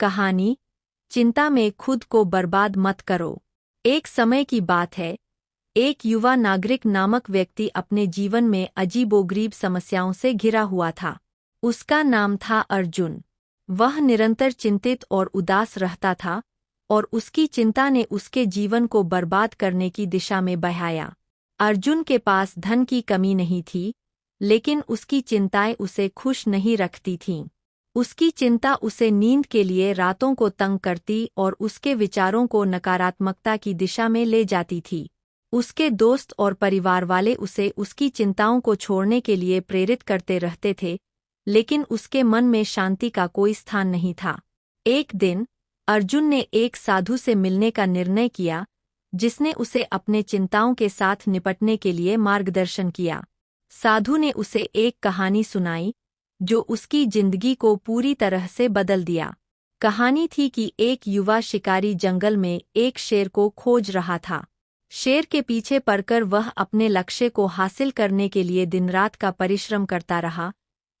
कहानी, चिंता में खुद को बर्बाद मत करो। एक समय की बात है, एक युवा नागरिक नामक व्यक्ति अपने जीवन में अजीबोगरीब समस्याओं से घिरा हुआ था। उसका नाम था अर्जुन। वह निरंतर चिंतित और उदास रहता था और उसकी चिंता ने उसके जीवन को बर्बाद करने की दिशा में बहाया। अर्जुन के पास धन की कमी नहीं थी, लेकिन उसकी चिंताएं उसे खुश नहीं रखती थीं। उसकी चिंता उसे नींद के लिए रातों को तंग करती और उसके विचारों को नकारात्मकता की दिशा में ले जाती थी। उसके दोस्त और परिवार वाले उसे उसकी चिंताओं को छोड़ने के लिए प्रेरित करते रहते थे, लेकिन उसके मन में शांति का कोई स्थान नहीं था। एक दिन अर्जुन ने एक साधु से मिलने का निर्णय किया, जिसने उसे अपने चिंताओं के साथ निपटने के लिए मार्गदर्शन किया। साधु ने उसे एक कहानी सुनाई जो उसकी जिंदगी को पूरी तरह से बदल दिया। कहानी थी कि एक युवा शिकारी जंगल में एक शेर को खोज रहा था। शेर के पीछे पड़कर वह अपने लक्ष्य को हासिल करने के लिए दिन रात का परिश्रम करता रहा,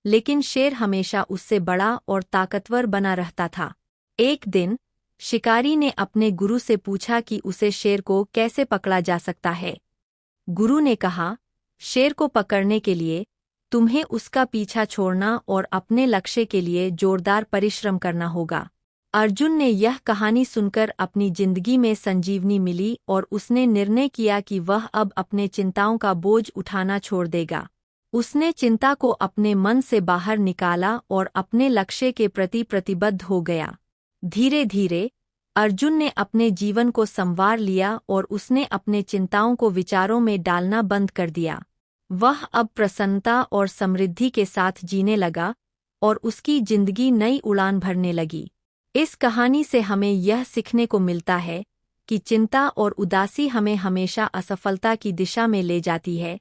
लेकिन शेर हमेशा उससे बड़ा और ताकतवर बना रहता था। एक दिन शिकारी ने अपने गुरु से पूछा कि उसे शेर को कैसे पकड़ा जा सकता है। गुरु ने कहा, शेर को पकड़ने के लिए तुम्हें उसका पीछा छोड़ना और अपने लक्ष्य के लिए जोरदार परिश्रम करना होगा। अर्जुन ने यह कहानी सुनकर अपनी जिंदगी में संजीवनी मिली और उसने निर्णय किया कि वह अब अपने चिंताओं का बोझ उठाना छोड़ देगा। उसने चिंता को अपने मन से बाहर निकाला और अपने लक्ष्य के प्रति प्रतिबद्ध हो गया। धीरे धीरे अर्जुन ने अपने जीवन को संवार लिया और उसने अपने चिंताओं को विचारों में डालना बंद कर दिया। वह अब प्रसन्नता और समृद्धि के साथ जीने लगा और उसकी जिंदगी नई उड़ान भरने लगी। इस कहानी से हमें यह सीखने को मिलता है कि चिंता और उदासी हमें हमेशा असफलता की दिशा में ले जाती है,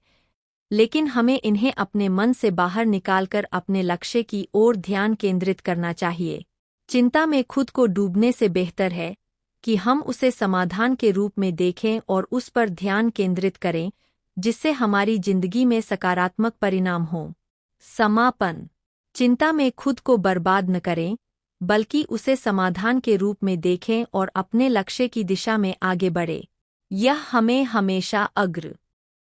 लेकिन हमें इन्हें अपने मन से बाहर निकालकर अपने लक्ष्य की ओर ध्यान केंद्रित करना चाहिए। चिंता में खुद को डूबने से बेहतर है कि हम उसे समाधान के रूप में देखें और उस पर ध्यान केंद्रित करें, जिससे हमारी जिंदगी में सकारात्मक परिणाम हों। समापन। चिंता में खुद को बर्बाद न करें, बल्कि उसे समाधान के रूप में देखें और अपने लक्ष्य की दिशा में आगे बढ़ें। यह हमें हमेशा अग्र